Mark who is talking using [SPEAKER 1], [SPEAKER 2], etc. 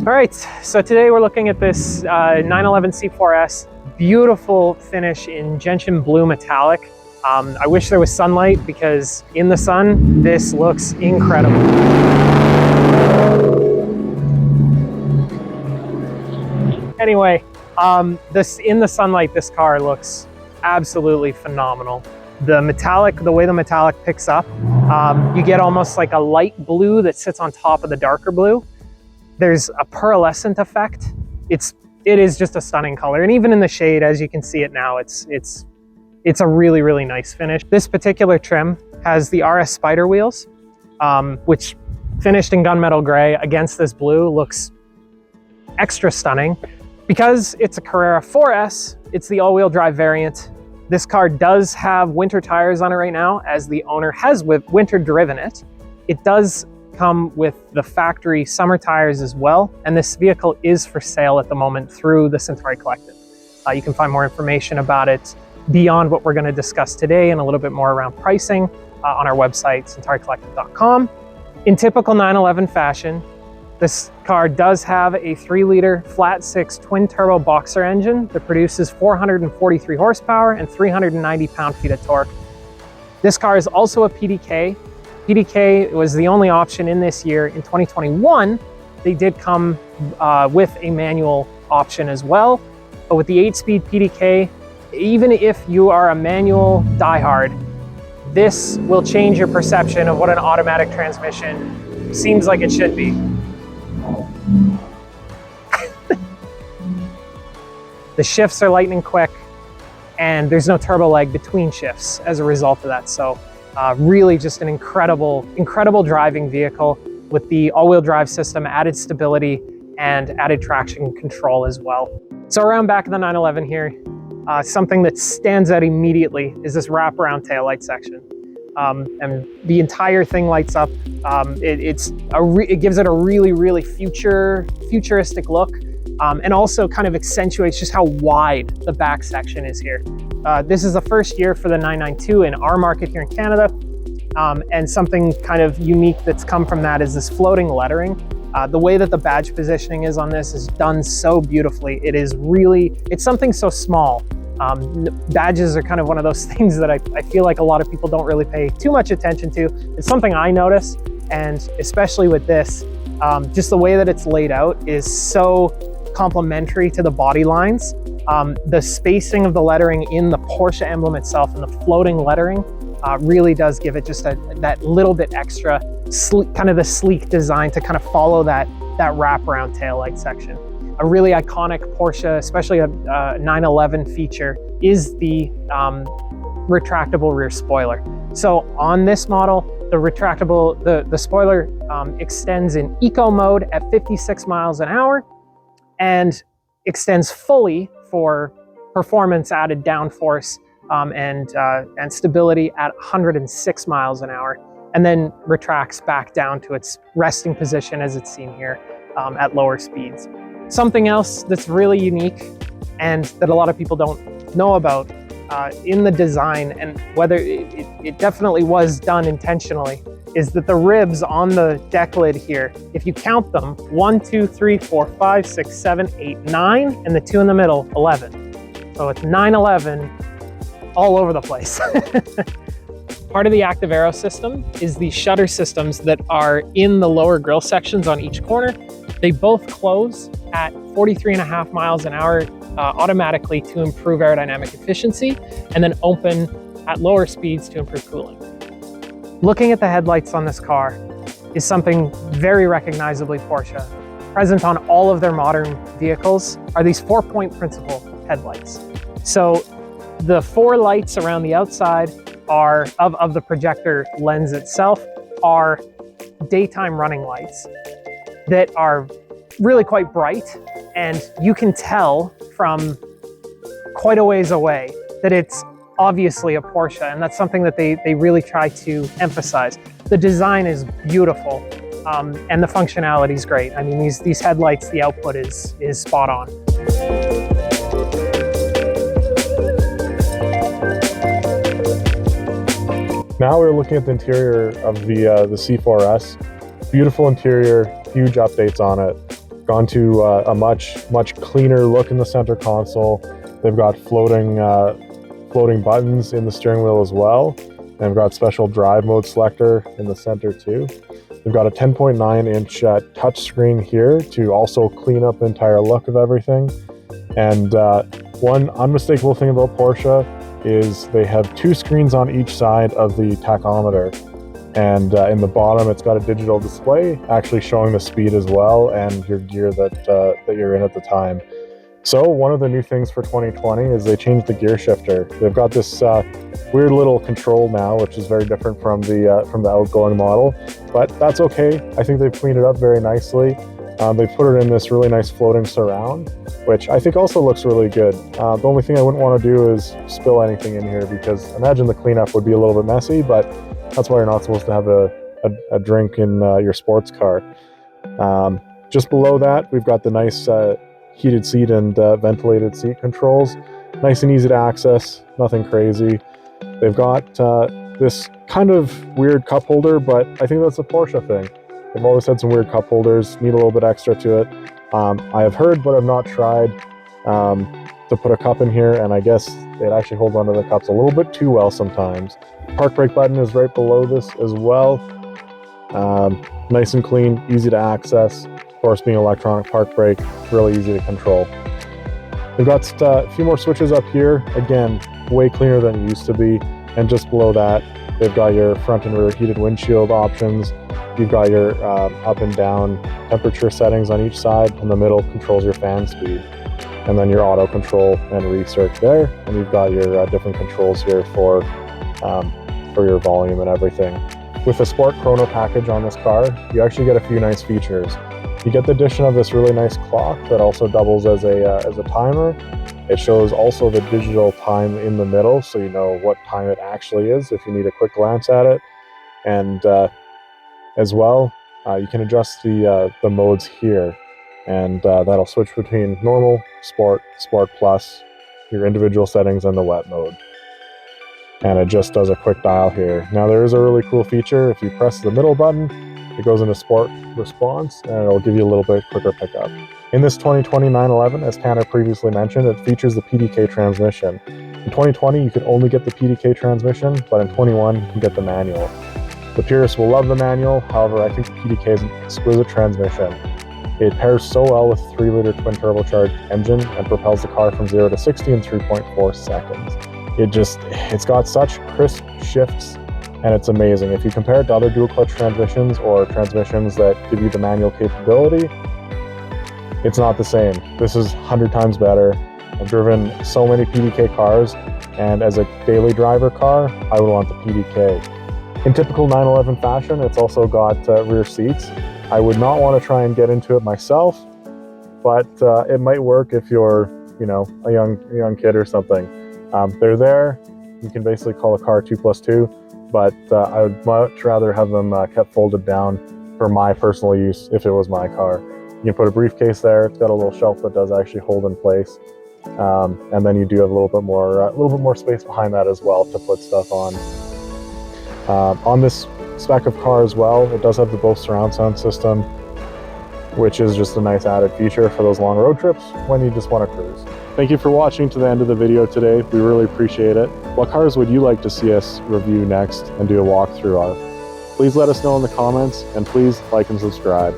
[SPEAKER 1] All right, so today we're looking at this 911 C4S, beautiful finish in gentian blue metallic. I wish there was sunlight because in the sun, this looks incredible. Anyway, in the sunlight, this car looks absolutely phenomenal. The metallic, the way the metallic picks up, you get almost like a light blue that sits on top of the darker blue. There's a pearlescent effect. It is just a stunning color. And even in the shade, as you can see it now, it's a really, really nice finish. This particular trim has the RS Spider wheels, which finished in gunmetal gray against this blue looks extra stunning. Because it's a Carrera 4S, it's the all-wheel drive variant. This car does have winter tires on it right now, as the owner has winter driven it. It does come with the factory summer tires as well, and this vehicle is for sale at the moment through the Centauri Collective. You can find more information about it beyond what we're going to discuss today and a little bit more around pricing on our website, centauricollective.com. In typical 911 fashion, this car does have a 3-liter flat-six twin-turbo boxer engine that produces 443 horsepower and 390 pound-feet of torque. This car is also a PDK. PDK was the only option in this year. In 2021, they did come with a manual option as well. But with the 8-speed PDK, even if you are a manual diehard, this will change your perception of what an automatic transmission seems like it should be. The shifts are lightning quick, and there's no turbo lag between shifts as a result of that. So really just an incredible driving vehicle with the all-wheel drive system, added stability, and added traction control as well. So around back of the 911 here, something that stands out immediately is this wraparound taillight section. And the entire thing lights up. It gives it a really futuristic look, and also kind of accentuates just how wide the back section is here. This is the first year for the 992 in our market here in Canada, and something kind of unique that's come from that is this floating lettering. The way that the badge positioning is on this is done so beautifully. It's something so small. Badges are kind of one of those things that I feel like a lot of people don't really pay too much attention to. It's something I notice, and especially with this, just the way that it's laid out is so complementary to the body lines. The spacing of the lettering in the Porsche emblem itself and the floating lettering really does give it just that little bit extra, kind of the sleek design to kind of follow that wraparound taillight section. A really iconic Porsche, especially a 911 feature, is the retractable rear spoiler. So on this model, the spoiler extends in eco mode at 56 miles an hour and extends fully for performance added downforce and stability at 106 miles an hour, and then retracts back down to its resting position as it's seen here at lower speeds. Something else that's really unique and that a lot of people don't know about in the design, and whether it definitely was done intentionally, is that the ribs on the deck lid here, if you count them, 1, 2, 3, 4, 5, 6, 7, 8, 9, and the 2 in the middle, 11. So it's 911 all over the place. Part of the Active Aero system is the shutter systems that are in the lower grille sections on each corner. They both close at 43.5 miles an hour automatically to improve aerodynamic efficiency, and then open at lower speeds to improve cooling. Looking at the headlights on this car is something very recognizably Porsche. Present on all of their modern vehicles are these 4-point principal headlights. So the 4 lights around the outside are of the projector lens itself are daytime running lights that are really quite bright, and you can tell from quite a ways away that it's obviously a Porsche, and that's something that they really try to emphasize. The design is beautiful, and the functionality is great. I mean, these headlights, the output is spot on.
[SPEAKER 2] Now we're looking at the interior of the C4S. Beautiful interior, huge updates on it. gone to a much cleaner look in the center console. They've got floating buttons in the steering wheel as well. They've got special drive mode selector in the center too. They've got a 10.9-inch touchscreen here to also clean up the entire look of everything. And one unmistakable thing about Porsche is they have 2 screens on each side of the tachometer. And in the bottom, it's got a digital display actually showing the speed as well and your gear that you're in at the time. So one of the new things for 2020 is they changed the gear shifter. They've got this weird little control now, which is very different from the outgoing model, but that's okay. I think they've cleaned it up very nicely. They put it in this really nice floating surround, which I think also looks really good. The only thing I wouldn't want to do is spill anything in here, because imagine the cleanup would be a little bit messy, but that's why you're not supposed to have a drink in your sports car. Just below that, we've got the nice heated seat and ventilated seat controls. Nice and easy to access, nothing crazy. They've got this kind of weird cup holder, but I think that's a Porsche thing. They've always had some weird cup holders, need a little bit extra to it. I have heard, but I've not tried, to put a cup in here, and I guess it actually holds onto the cups a little bit too well sometimes. Park brake button is right below this as well. Nice and clean, easy to access. Of course, being electronic park brake, really easy to control. We've got a few more switches up here. Again, way cleaner than it used to be. And just below that, they've got your front and rear heated windshield options. You've got your up and down temperature settings on each side. In the middle controls your fan speed. And then your auto control and research there. And you've got your different controls here for your volume and everything. With the Sport Chrono package on this car, you actually get a few nice features. You get the addition of this really nice clock that also doubles as a timer. It shows also the digital time in the middle, so you know what time it actually is if you need a quick glance at it. And as well, you can adjust the modes here, and that'll switch between normal, sport, sport plus, your individual settings, and the wet mode. And it just does a quick dial here. Now there is a really cool feature. If you press the middle button, it goes into sport response, and it'll give you a little bit quicker pickup. In this 2020 911, as Tanner previously mentioned, it features the PDK transmission. In 2020, you could only get the PDK transmission, but in 21, you can get the manual. The purists will love the manual. However, I think the PDK is an exquisite transmission. It pairs so well with a 3-liter twin turbocharged engine and propels the car from 0 to 60 in 3.4 seconds. It's got such crisp shifts, and it's amazing. If you compare it to other dual clutch transmissions or transmissions that give you the manual capability, it's not the same. This is 100 times better. I've driven so many PDK cars, and as a daily driver car, I would want the PDK. In typical 911 fashion, it's also got rear seats. I would not want to try and get into it myself, but it might work if you're, a young kid or something. They're there. You can basically call a car 2+2, but I would much rather have them kept folded down for my personal use if it was my car. You can put a briefcase there. It's got a little shelf that does actually hold in place, and then you do have a little bit more space behind that as well to put stuff on. On this spec of car as well, it does have the Bose surround sound system, which is just a nice added feature for those long road trips when you just want to cruise. Thank you for watching to the end of the video today. We really appreciate it. What cars would you like to see us review next and do a walkthrough of? Please let us know in the comments, and please like and subscribe.